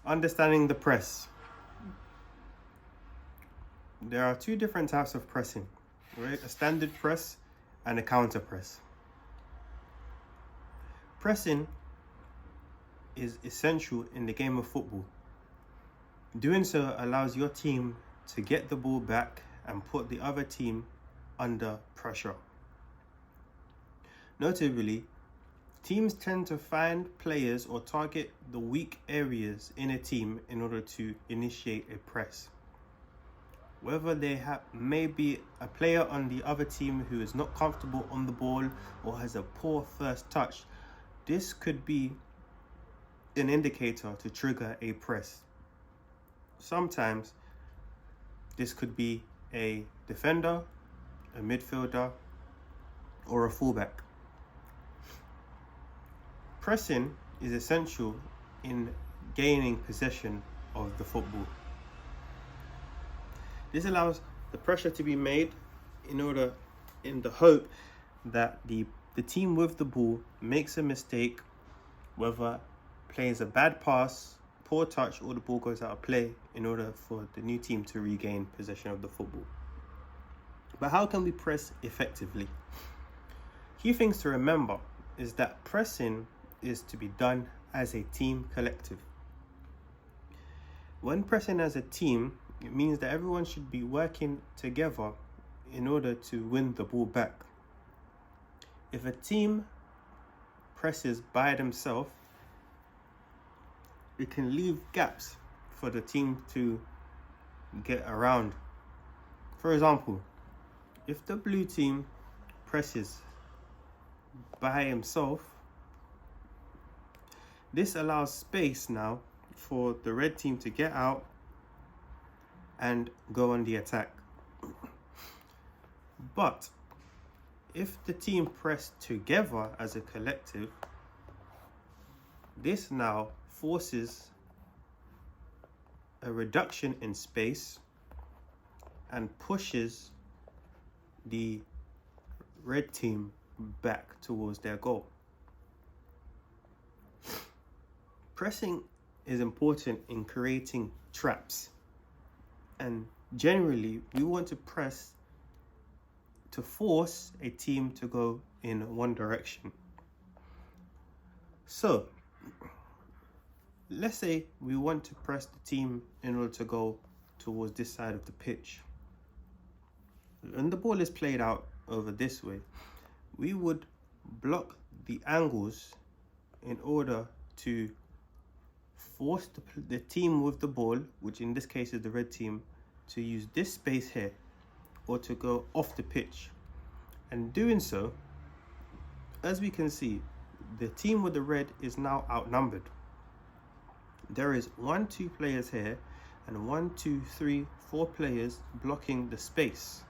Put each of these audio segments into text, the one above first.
Understanding the press. There are two different types of pressing, right? A standard press and a counter press. Pressing is essential in the game of football. Doing so allows your team to get the ball back and put the other team under pressure. Notably, teams tend to find players or target the weak areas in a team in order to initiate a press. Whether they may be a player on the other team who is not comfortable on the ball or has a poor first touch, this could be an indicator to trigger a press. Sometimes this could be a defender, a midfielder, or a fullback. Pressing is essential in gaining possession of the football. This allows the pressure to be made in the hope that the team with the ball makes a mistake, whether plays a bad pass, poor touch, or the ball goes out of play, in order for the new team to regain possession of the football. But how can we press effectively? Key things to remember is that pressing is to be done as a team collective. When pressing as a team, it means that everyone should be working together in order to win the ball back. If a team presses by themselves, it can leave gaps for the team to get around. For example, if the blue team presses by himself, this allows space now for the red team to get out and go on the attack. But if the team press together as a collective, this now forces a reduction in space and pushes the red team back towards their goal. Pressing is important in creating traps, and generally we want to press to force a team to go in one direction. So let's say we want to press the team in order to go towards this side of the pitch. When the ball is played out over this way, we would block the angles in order to force the team with the ball, which in this case is the red team, to use this space here or to go off the pitch. And doing so, as we can see, the team with the red is now outnumbered. There is 2 players here and 4 players blocking the space.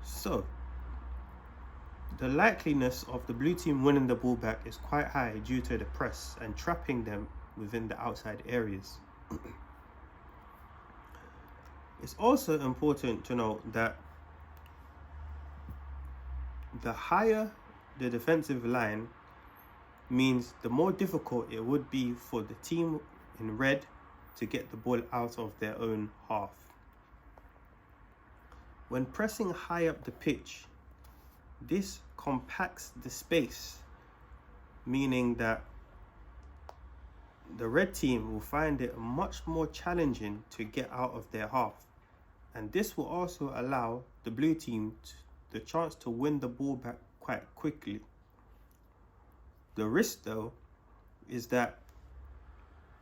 So the likeliness of the blue team winning the ball back is quite high due to the press and trapping them within the outside areas. It's also important to note that the higher the defensive line means the more difficult it would be for the team in red to get the ball out of their own half. When pressing high up the pitch, this compacts the space, meaning that the red team will find it much more challenging to get out of their half. And this will also allow the blue team the chance to win the ball back quite quickly. The risk, though, is that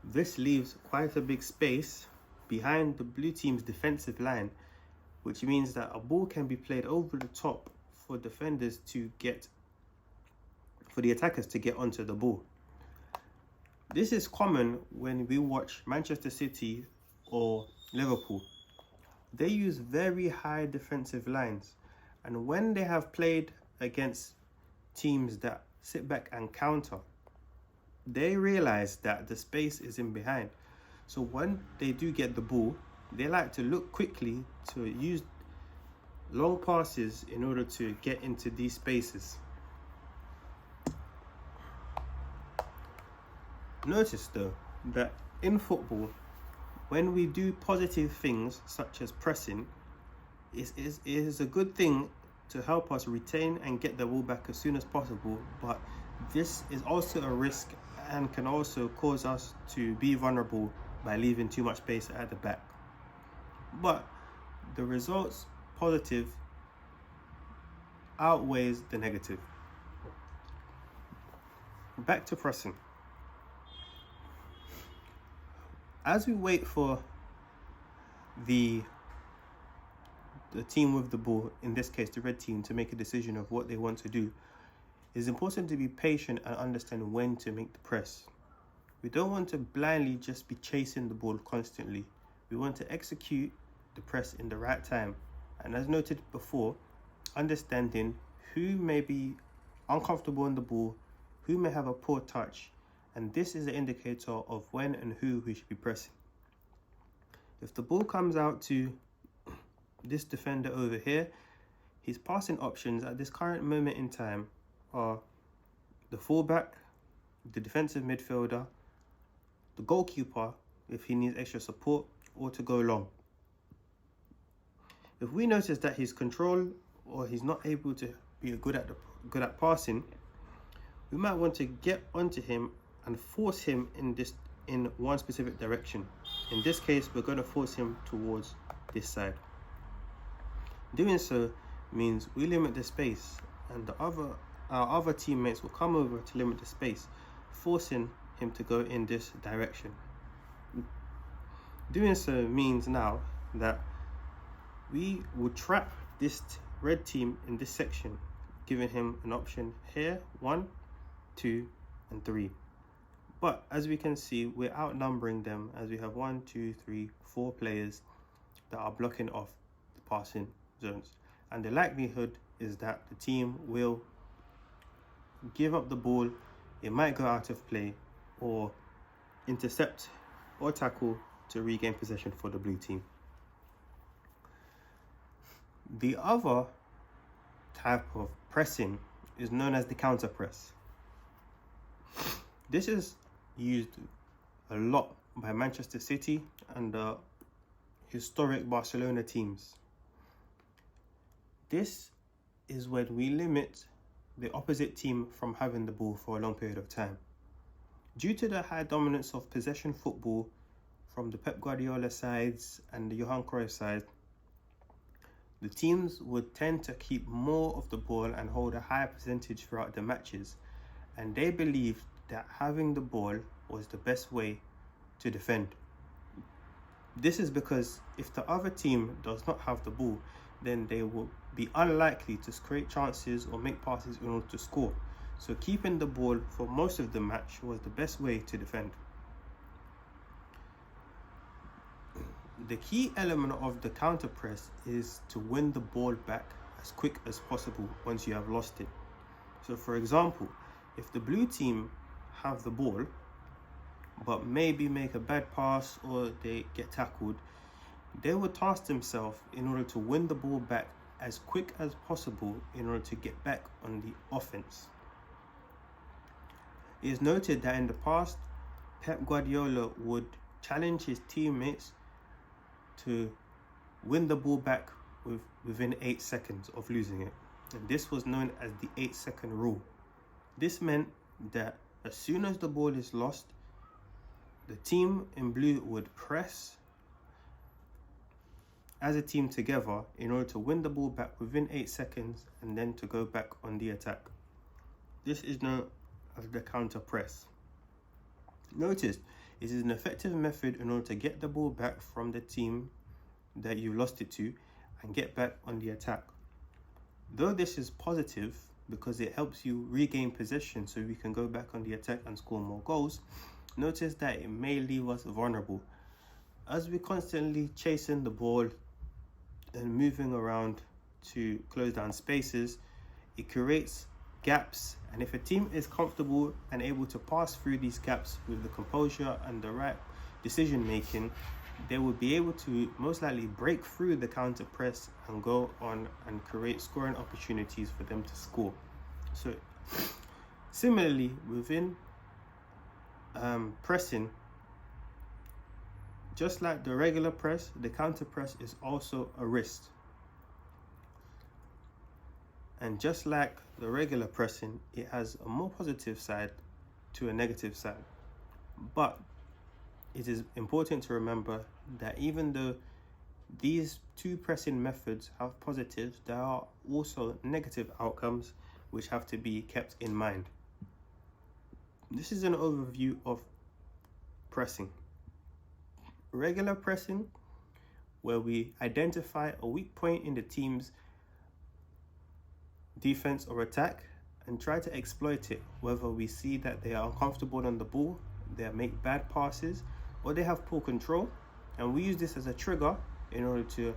this leaves quite a big space behind the blue team's defensive line, which means that a ball can be played over the top for the attackers to get onto the ball. This is common when we watch Manchester City or Liverpool. They use very high defensive lines, and when they have played against teams that sit back and counter, they realize that the space is in behind. So when they do get the ball, they like to look quickly to use long passes in order to get into these spaces. Notice though that in football, when we do positive things such as pressing, it is a good thing to help us retain and get the ball back as soon as possible, but this is also a risk and can also cause us to be vulnerable by leaving too much space at the back. But the results positive outweighs the negative. Back to pressing. As we wait for the team with the ball, in this case the red team, to make a decision of what they want to do, it's important to be patient and understand when to make the press. We don't want to blindly just be chasing the ball constantly. We want to execute the press in the right time. And as noted before, understanding who may be uncomfortable on the ball, who may have a poor touch, and this is an indicator of when and who we should be pressing. If the ball comes out to this defender over here, his passing options at this current moment in time are the fullback, the defensive midfielder, the goalkeeper if he needs extra support, or to go long. If we notice that he's controlled or he's not able to be good at passing, we might want to get onto him and force him in one specific direction. In this case, we're going to force him towards this side. Doing so means we limit the space, and our other teammates will come over to limit the space, forcing him to go in this direction. Doing so means now that we will trap this red team in this section, giving him an option here, 1, 2, and 3. But as we can see, we're outnumbering them, as we have 1, 2, 3, 4 players that are blocking off the passing zones. And the likelihood is that the team will give up the ball, it might go out of play, or intercept or tackle to regain possession for the blue team. The other type of pressing is known as the counter press. This is used a lot by Manchester City and the historic Barcelona teams. This is when we limit the opposite team from having the ball for a long period of time. Due to the high dominance of possession football from the Pep Guardiola sides and the Johan Cruyff side, the teams would tend to keep more of the ball and hold a higher percentage throughout the matches, and they believed that having the ball was the best way to defend. This is because if the other team does not have the ball, then they will be unlikely to create chances or make passes in order to score. So keeping the ball for most of the match was the best way to defend. The key element of the counter press is to win the ball back as quick as possible once you have lost it. So for example, if the blue team have the ball but maybe make a bad pass or they get tackled, they will task themselves in order to win the ball back as quick as possible in order to get back on the offense. It is noted that in the past, Pep Guardiola would challenge his teammates to win the ball back within 8 seconds of losing it. And this was known as the 8-second rule. This meant that as soon as the ball is lost, the team in blue would press as a team together in order to win the ball back within 8 seconds and then to go back on the attack. This is known as the counter press. Notice, it is an effective method in order to get the ball back from the team that you lost it to and get back on the attack. Though this is positive because it helps you regain possession so we can go back on the attack and score more goals, notice that it may leave us vulnerable. As we're constantly chasing the ball and moving around to close down spaces, it creates gaps, and if a team is comfortable and able to pass through these gaps with the composure and the right decision making, they will be able to most likely break through the counter press and go on and create scoring opportunities for them to score. So similarly, within pressing, just like the regular press, the counter press is also a risk. And just like the regular pressing, it has a more positive side to a negative side. But it is important to remember that even though these two pressing methods have positives, there are also negative outcomes which have to be kept in mind. This is an overview of pressing. Regular pressing, where we identify a weak point in the team's defense or attack and try to exploit it, whether we see that they are uncomfortable on the ball, they make bad passes, or they have poor control, and we use this as a trigger in order to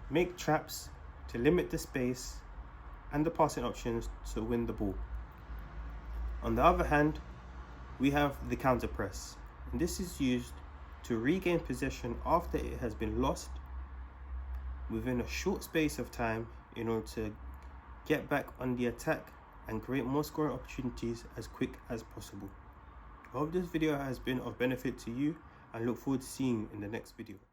make traps to limit the space and the passing options to win the ball. On the other hand, we have the counter press, and this is used to regain possession after it has been lost within a short space of time in order to get back on the attack and create more scoring opportunities as quick as possible. I hope this video has been of benefit to you and look forward to seeing you in the next video.